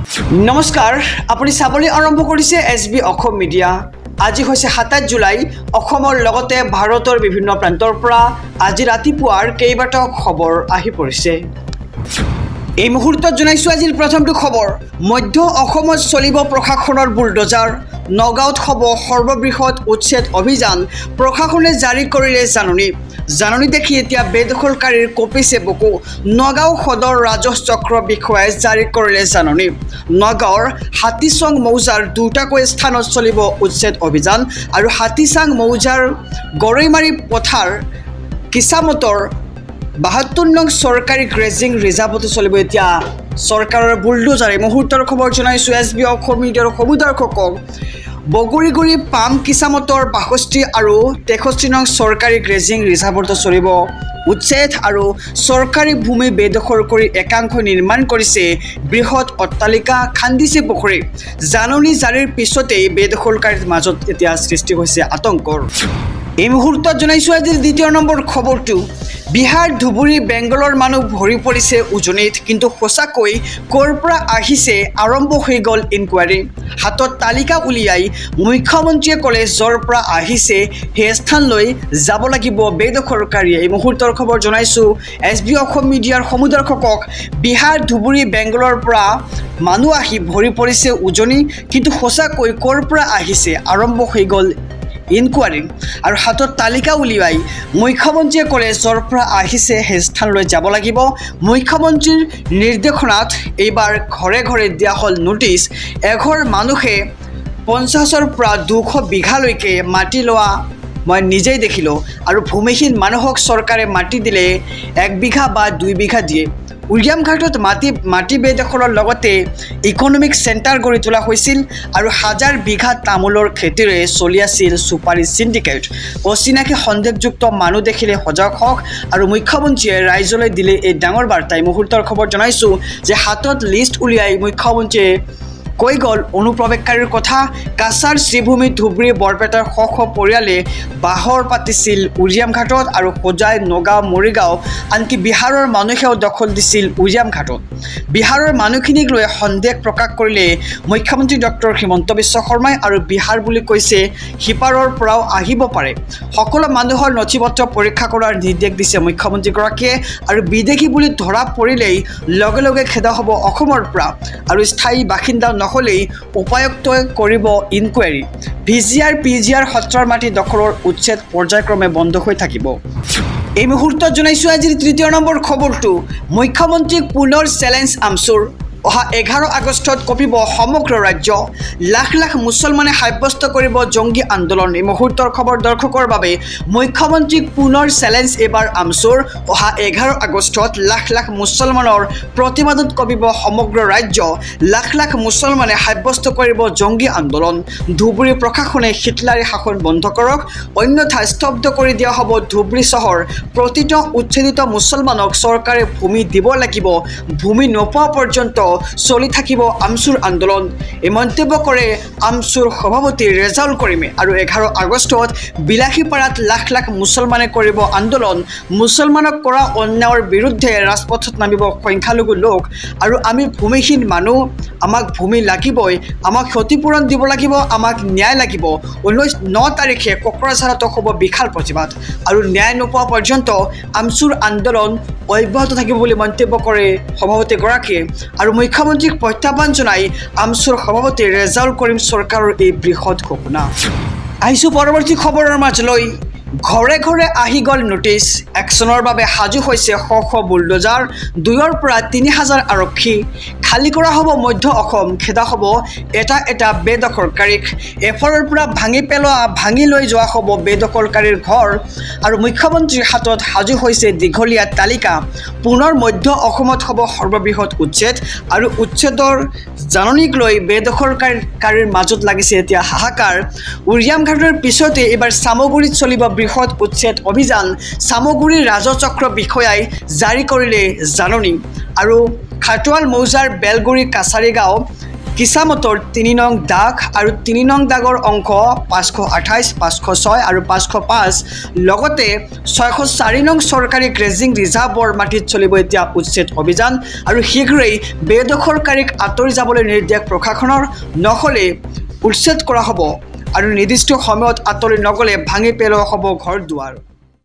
নমস্কাৰ, আপুনি চাবলৈ আৰম্ভ কৰিছে SB অসম মিডিয়া। আজি হৈছে 27 জুলাই। অসমৰ লগতে ভাৰতৰ বিভিন্ন প্ৰান্তৰ পৰা আজি ৰাতিপুৱাৰ কেইবাটাও খবৰ আহি পৰিছে। এই মুহূৰ্তত জনাইছো আজিৰ প্ৰথমটো খবৰ। মধ্য অসমত চলিব প্ৰশাসনৰ বুলডোজাৰ। নগাঁৱত হ'ব সৰ্ববৃহৎ উচ্ছেদ অভিযান। প্ৰশাসনে জাৰি কৰিলে জাননী দেখি এতিয়া বেদখলকাৰীৰ কঁপিছে বুকু। নগাঁও সদৰ ৰাজহ চক্ৰ বিষয়াই জাৰি কৰিলে জাননী। নগাঁৱৰ হাতীচং মৌজাৰ দুটাকৈ স্থানত চলিব উচ্ছেদ অভিযান আৰু হাতীচাং মৌজাৰ গৰৈমাৰী পথাৰ কিছামতৰ ৭২ নং চৰকাৰী গ্ৰেজিং ৰিজাৰ্ভতো চলিব এতিয়া চৰকাৰৰ বুলডোজাৰ। এই মুহূৰ্তৰ খবৰ জনাইছোঁ SB অসম মিডিয়াৰ সবু দৰ্শকক। বগৰীগুৰি পাম কিছামতৰ ৬২ আৰু ৬৩ নং চৰকাৰী গ্ৰেজিং ৰিজাৰ্ভতো চলিব উচ্ছেদ আৰু চৰকাৰী ভূমি বেদখল কৰি একাংশ নিৰ্মাণ কৰিছে বৃহৎ অট্টালিকা, খান্দিছে পুখুৰী। জাননী জাৰিৰ পিছতেই বেদখলকাৰীৰ মাজত এতিয়া সৃষ্টি হৈছে আতংকৰ। এই মুহূৰ্তত জনাইছোঁ আজিৰ দ্বিতীয় নম্বৰ খবৰটো। বিহাৰ ধুবুৰী বেংগলৰ মানুহ ভৰি পৰিছে উজনিত, কিন্তু সঁচাকৈ ক'ৰ পৰা আহিছে আৰম্ভ হৈ গ'ল ইনকুৱাৰী। হাতত তালিকা উলিয়াই মুখ্যমন্ত্ৰীয়ে ক'লে য'ৰ পৰা আহিছে সেই স্থানলৈ যাব লাগিব বেদখলকাৰীয়ে। এই মুহূৰ্তৰ খবৰ জনাইছোঁ SB অসম মিডিয়াৰ সমূহ দৰ্শকক। বিহাৰ ধুবুৰী বেংগলৰ পৰা মানুহ আহি ভৰি পৰিছে উজনি, কিন্তু সঁচাকৈ ক'ৰ পৰা আহিছে আৰম্ভ হৈ গ'ল ইনকুৱাৰী। আৰু হাতত তালিকা উলিয়াই মুখ্যমন্ত্ৰীয়ে ক'লে য'ৰ পৰা আহিছে সেই স্থানলৈ যাব লাগিব। মুখ্যমন্ত্ৰীৰ নিৰ্দেশনাত এইবাৰ ঘৰে ঘৰে দিয়া হ'ল নোটিছ। এঘৰ মানুহে ৫০ৰ পৰা ২০০ বিঘালৈকে মাটি লোৱা মই নিজেই দেখিলোঁ। আৰু ভূমিহীন মানুহক চৰকাৰে মাটি দিলে ১ বিঘা বা ২ বিঘা দিয়ে। উৰিয়ামঘাটত মাটি বেদখলৰ লগতে ইকনমিক চেণ্টাৰ গঢ়ি তোলা হৈছিল আৰু হাজাৰ বিঘা তামোলৰ খেতিৰে চলি আছিল চুপাৰী চিণ্ডিকেট। অচিনাকি সন্দেহযুক্ত মানুহ দেখিলে সজাগ হওক আৰু মুখ্যমন্ত্ৰীয়ে ৰাইজলৈ দিলে এই ডাঙৰ বাৰ্তা। এই মুহূৰ্তৰ খবৰ জনাইছোঁ যে হাতত লিষ্ট উলিয়াই মুখ্যমন্ত্ৰীয়ে কৈ গ'ল অনুপ্ৰৱেশকাৰীৰ কথা। কাছাৰ শ্ৰীভূমি ধুবুৰী বৰপেটাৰ শ শ পৰিয়ালে বাহৰ পাতিছিল উৰিয়ামঘাটত আৰু হোজাই নগাঁও মৰিগাঁও, আনকি বিহাৰৰ মানুহেও দখল দিছিল উৰিয়ামঘাটত। বিহাৰৰ মানুহখিনিক লৈ সন্দেহ প্ৰকাশ কৰিলে মুখ্যমন্ত্ৰী ডক্টৰ হিমন্ত বিশ্ব শৰ্মাই আৰু বিহাৰ বুলি কৈছে সিপাৰৰ পৰাও আহিব পাৰে। সকলো মানুহৰ নথি পত্ৰ পৰীক্ষা কৰাৰ নিৰ্দেশ দিছে মুখ্যমন্ত্ৰীগৰাকীয়ে। আৰু বিদেশী বুলি ধৰা পৰিলেই লগে লগে খেদা হ'ব অসমৰ পৰা আৰু স্থায়ী বাসিন্দা নহ'লেই উপায়ুক্তই কৰিব ইনকুৱাৰী। VGR PGR সত্ৰৰ মাটি দখলৰ উচ্ছেদ পৰ্যায়ক্ৰমে বন্ধ হৈ থাকিব। এই মুহূৰ্তত জনাইছোঁ আজিৰ তৃতীয় নম্বৰ খবৰটো। মুখ্যমন্ত্ৰীক পুনৰ চেলেঞ্জ আমছুৰ। অহা 11 আগষ্টত কঁপিব সমগ্ৰ ৰাজ্য। লাখ লাখ মুছলমানে সাব্যস্ত কৰিব জংগী আন্দোলন। এই মুহূৰ্তৰ খবৰ দৰ্শকৰ বাবে। মুখ্যমন্ত্ৰীক পুনৰ চেলেঞ্জ এইবাৰ আমছুৰ। অহা 11 আগষ্টত লাখ লাখ মুছলমানৰ প্ৰতিবাদত কঁপিব সমগ্ৰ ৰাজ্য। লাখ লাখ মুছলমানে সাব্যস্ত কৰিব জংগী আন্দোলন। ধুবুৰী প্ৰশাসনে হিটলাৰী শাসন বন্ধ কৰক, অন্যথা স্তব্ধ কৰি দিয়া হ'ব ধুবুৰী চহৰ। প্ৰতিটো উচ্ছেদিত মুছলমানক চৰকাৰে ভূমি দিব লাগিব। ভূমি নোপোৱা পৰ্যন্ত চলি থাকিব আমছুৰ আন্দোলন। এই মন্তব্য কৰে আমছুৰ সভাপতি ৰেজাউল কৰিমে। আৰু 11 আগষ্টত বিলাসীপাৰাত লাখ লাখ মুছলমানে কৰিব আন্দোলন। মুছলমানক কৰা অন্যায়ৰ বিৰুদ্ধে ৰাজপথত নামিব সংখ্যালঘু লোক। আৰু আমি ভূমিহীন মানুহ, আমাক ভূমি লাগিবই, আমাক ক্ষতিপূৰণ দিব লাগিব, আমাক ন্যায় লাগিব। 9 তাৰিখে কোকৰাঝাৰতো হ'ব বিশাল প্ৰতিবাদ আৰু ন্যায় নোপোৱা পৰ্যন্ত আমছুৰ আন্দোলন অব্যাহত থাকিব বুলি মন্তব্য কৰে সভাপতিগৰাকীয়ে। আৰু মুখ্যমন্ত্ৰীক প্ৰত্যাহ্বান জনাই আমছুৰ সভাপতি ৰেজাউল কৰিম চৰকাৰৰ এই বৃহৎ ঘোষণা। আহিছোঁ পৰৱৰ্তী খবৰৰ মাজলৈ। ঘৰে ঘৰে আহি গ'ল নোটিছ। একশ্যনৰ বাবে সাজু হৈছে শ শ বুলডোজাৰ। 2ৰ পৰা 3000 আৰক্ষী। খালী কৰা হ'ব মধ্য অসম, খেদা হ'ব এটা এটা বেদখলকাৰীক। এফালৰ পৰা ভাঙি লৈ যোৱা হ'ব বেদখলকাৰীৰ ঘৰ। আৰু মুখ্যমন্ত্ৰীৰ হাতত সাজু হৈছে দীঘলীয়া তালিকা। পুনৰ মধ্য অসমত হ'ব সৰ্ববৃহৎ উচ্ছেদ আৰু উচ্ছেদৰ জাননীক লৈ বেদখলকাৰীৰ মাজত লাগিছে এতিয়া হাহাকাৰ। উৰিয়ামঘাটৰ পিছতে এইবাৰ চামগুৰিত চলিব বৃহৎ উচ্ছেদ অভিযান। চামগুৰিৰ ৰাজচক্ৰ বিষয়াই জাৰি কৰিলে জাননী। আৰু খাটোৱাল মৌজাৰ বেলগুৰি কাছাৰী গাঁও কিছামতৰ ৩ নং দাগ আৰু ৩ নং দাগৰ অংশ ৫২৮, ৫০৬ আৰু ৫০৫, লগতে ৬০৪ নং চৰকাৰী গ্ৰেজিং ৰিজাৰ্ভৰ মাটিত চলিব এতিয়া উচ্ছেদ অভিযান আৰু শীঘ্ৰেই বেদখলকাৰীক আঁতৰি যাবলৈ নিৰ্দেশ প্ৰশাসনৰ, নহ'লে উচ্ছেদ কৰা হ'ব আৰু নিৰ্দিষ্ট সময়ত আঁতৰি নগ'লে ভাঙি পেলোৱা হ'ব ঘৰ দুৱাৰ।